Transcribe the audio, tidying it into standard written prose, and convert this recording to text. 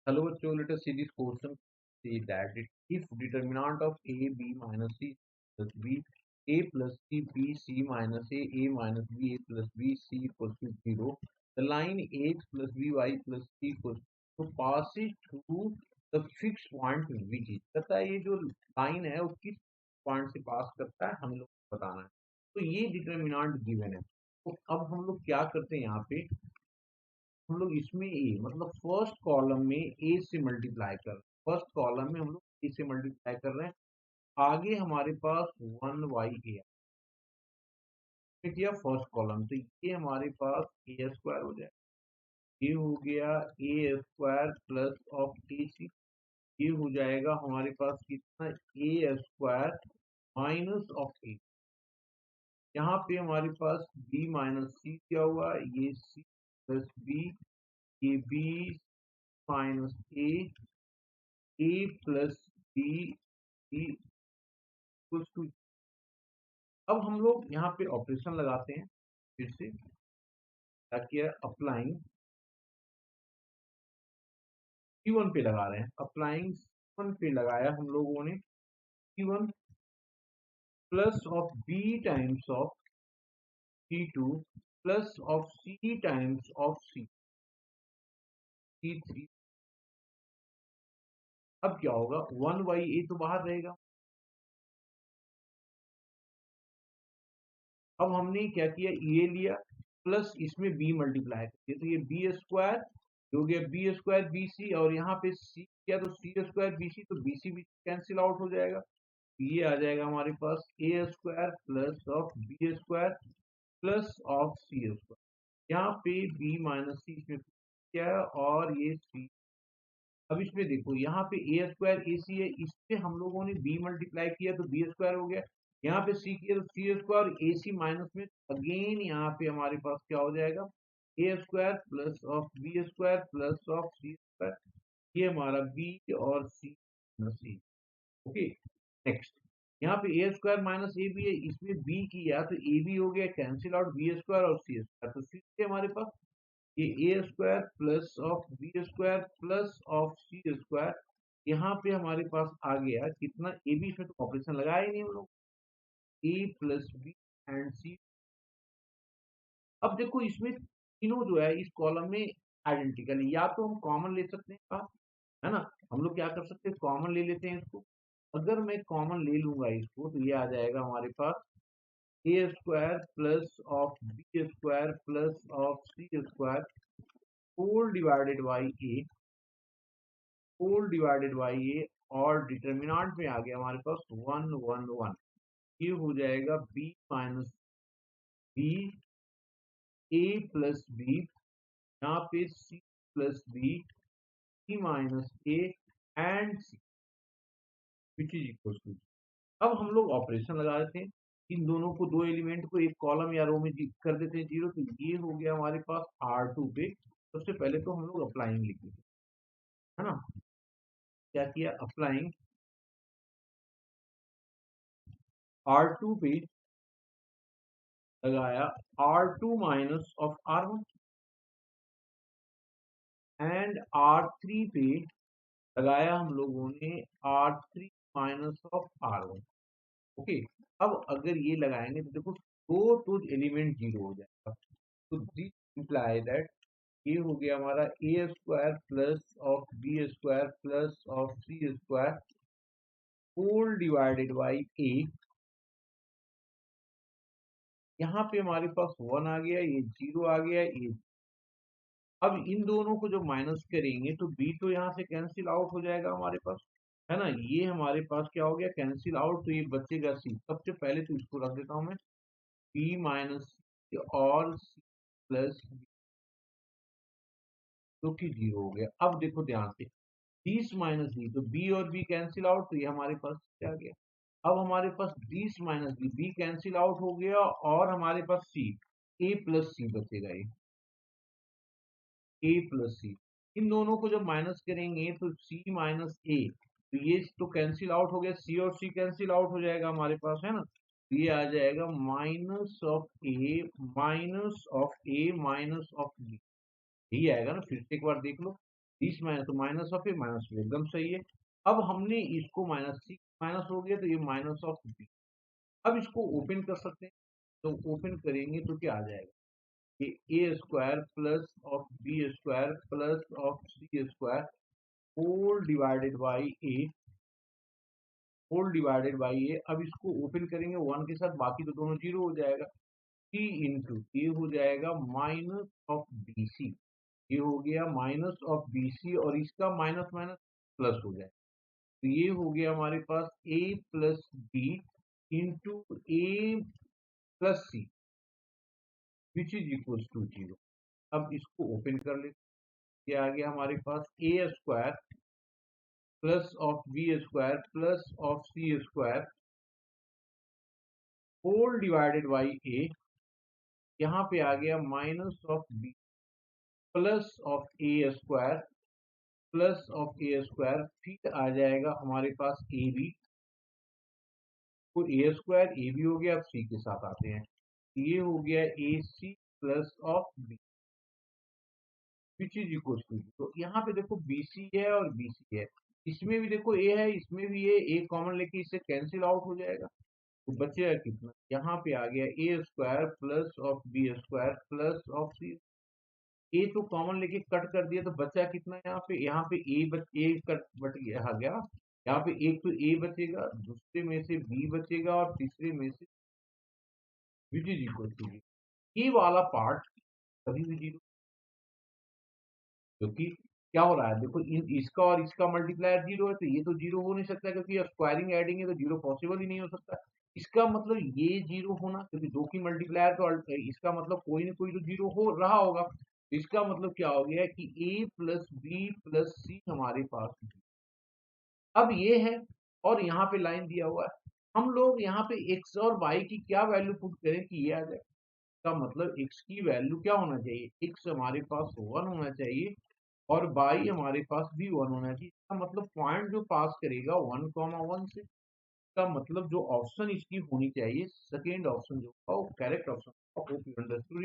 Hello, bachcho, let us see this question. See that if determinant of a, b minus c plus b, a plus c, b, c minus a minus b, a plus b, c equals to 0, the line ax plus by plus c equals to passes through the fixed point which is तथा ये जो line है वो किस point से पास करता है हम लोग को बताना है। तो ये डिटर्मिनेंट गिवन है। तो अब हम लोग क्या करते हैं यहाँ पे, हम लोग इसमें ए मतलब फर्स्ट कॉलम में ए से मल्टीप्लाई कर रहे हैं। फर्स्ट कॉलम में हम लोग ए से मल्टीप्लाई कर रहे हैं। आगे हमारे पास 1y ए किया फर्स्ट कॉलम, तो ये हमारे पास ए स्क्वायर हो जाएगा। ये हो गया ए स्क्वायर प्लस ऑफ ए सी। ये हो जाएगा हमारे पास कितना, ए स्क्वायर माइनस ऑफ ए। यहाँ पे हमारे पास बी माइनस सी क्या हुआ, ये सी प्लस बी, ये B minus A plus B equals to. अब हम लोग यहाँ पे ऑपरेशन लगाते हैं फिर से, क्या किया, अप्लाइंग Q1 पे लगा रहे हैं। अप्लाइंग Q1 पे लगाया हम लोगों ने Q1 plus of B times of C2 plus of C times of C3। अब क्या होगा, 1/a तो बाहर रहेगा। अब हमने क्या किया, ये लिया प्लस इसमें b मल्टीप्लाई किया, तो ये बी स्क्वायर हो गया, बी स्क्वायर बी सी, और यहाँ पे c किया तो सी स्क्वायर बी सी, तो बी सी भी कैंसिल आउट हो जाएगा। ये आ जाएगा हमारे पास A square plus of B square plus of C square. यहाँ पे बी माइनस सी इसमें क्या है, और ये सी। अब इसमें देखो, यहाँ पे ए स्क्वायर ए सी है, इससे हम लोगों ने बी मल्टीप्लाई किया तो बी स्क्वायर हो गया। यहाँ पे सी किया तो C square, A C minus में अगेन यहाँ पे हमारे पास क्या हो जाएगा, A square plus of B square plus of C square. ये हमारा बी और सी सी। ओके, नेक्स्ट यहाँ पे ए स्क्वायर माइनस ए बी है, इसमें बी किया तो ए बी हो गया कैंसिल आउट, बी स्क्वायर और सी स्क्वायर, तो सी हमारे पास ये A square plus of B square plus of C square. यहाँ पे हमारे पास आ गया कितना, ए बी, इसमें तो ऑपरेशन लगाया ही नहीं हम लोग, ए प्लस बी एंड सी। अब देखो इसमें तीनों जो है इस कॉलम में आइडेंटिकल है, या तो हम कॉमन ले सकते हैं, है ना। हम लोग क्या कर सकते हैं, कॉमन ले लेते हैं इसको। अगर मैं कॉमन ले लूंगा इसको तो ये आ जाएगा हमारे पास A square plus of B square plus of C square whole divided by A, whole divided by A, और डिटर्मिनेंट में आ गया हमारे पास 1 1 1। ये हो जाएगा B minus B, A plus B, यहाँ पे C plus B, C minus A and C which is equal to. अब हम लोग ऑपरेशन लगा देते हैं, इन दोनों को, दो एलिमेंट को एक कॉलम या रो में कर देते हैं जीरो, तो ये हो गया हमारे पास R2 पे। सबसे पहले तो हम लोग अप्लाइंग लिख देते हैं, है ना। क्या किया, अप्लाइंग R2 पे लगाया R2 minus of R1, and R3 पे लगाया हम लोगों ने R3 minus of R1। Okay, अब अगर ये लगाएंगे तो देखो दो तो एलिमेंट जीरो हो जाएगा, तो दिस इंप्लाई दैट ये हो गया हमारा A square plus of B square plus of C square whole divided by A. यहाँ पे हमारे पास 1 आ गया, ये 0 आ गया, ये। अब इन दोनों को जो माइनस करेंगे तो b तो यहाँ से कैंसिल आउट हो जाएगा हमारे पास, है ना। ये हमारे पास क्या हो गया, कैंसिल आउट, तो ये बचेगा c। सबसे पहले तो इसको रख देता हूँ मैं, b माइनस और c प्लस, जो कि 0 हो गया। अब देखो ध्यान से, 20 माइनस बी, तो b और b कैंसिल आउट, तो ये हमारे पास क्या आ गया। अब हमारे पास 20 माइनस बी कैंसिल आउट हो गया, और हमारे पास c, a प्लस सी बचेगा, ये a प्लस सी। इन दोनों को जब माइनस करेंगे तो c माइनस a, तो ये तो कैंसिल आउट हो गया, c और c कैंसिल आउट हो जाएगा हमारे पास, है ना। तो ये आ जाएगा minus of a minus of a minus of b, यही आएगा ना। फिर से एक बार देख लो, दिस माइनस, तो minus of A minus two एकदम सही है। अब हमने इसको माइनस सी माइनस हो गया तो ये माइनस ऑफ बी। अब इसको ओपन कर सकते हैं, तो ओपन करेंगे तो क्या आ जाएगा, ये A square plus of B square plus of C square whole divided by A, whole divided by A. अब इसको ओपन करेंगे वन के साथ, बाकी तो दोनों जीरो हो जाएगा। सी इंटू ये हो जाएगा माइनस ऑफ बी सी, ये हो गया माइनस ऑफ बी सी, और इसका माइनस माइनस प्लस हो जाएगा। तो ये हो गया हमारे पास a plus B into A plus C which is equal to zero. अब इसको ओपन कर लेते, ये आ गया हमारे पास A square plus of B square plus of C square whole divided by A, यहाँ पे आ गया minus of B plus of A square plus of A square, फिर आ जाएगा हमारे पास ए बी, तो ए स्क्वायर ए बी हो गया। अब सी के साथ आते हैं, ये हो गया A C plus of B which is equal to, तो यहाँ पे देखो बी सी है और बी सी है, इसमें भी देखो ए है, इसमें भी ए कॉमन लेके इससे कैंसिल आउट हो जाएगा, तो बचेगा कितना, यहाँ पे आ गया A square plus of B square plus of C. A तो कॉमन लेके कट कर दिया, तो बचा कितना यहाँ पे ए कट बच गया आ गया, यहाँ पे एक तो ए बचेगा, दूसरे में से बी बचेगा और तीसरे में से विच इज इक्वल टू, ये वाला पार्ट कभी भी जीरो, क्योंकि क्या हो रहा है देखो, इसका और इसका मल्टीप्लायर जीरो है, तो ये तो जीरो हो नहीं सकता, क्योंकि स्क्वायरिंग एडिंग है तो जीरो पॉसिबल ही नहीं हो सकता। इसका मतलब ये जीरो होना, क्योंकि दो की मल्टीप्लायर तो इसका मतलब कोई ना कोई तो जीरो हो रहा होगा, तो इसका मतलब क्या हो गया कि ए प्लस बी प्लस सी हमारे पास अब ये है, और यहाँ पे लाइन दिया हुआ है, हम लोग यहाँ पे x और y की क्या वैल्यू पुट करें कि ये आ जाए, का मतलब x की वैल्यू क्या होना चाहिए, x हमारे पास 1 होना चाहिए और y हमारे पास भी 1 होना चाहिए। इसका मतलब पॉइंट जो पास करेगा 1,1 से, का मतलब जो ऑप्शन इसकी होनी चाहिए सेकेंड ऑप्शन जो होगा वो करेक्ट ऑप्शन होगा। Hope you understood.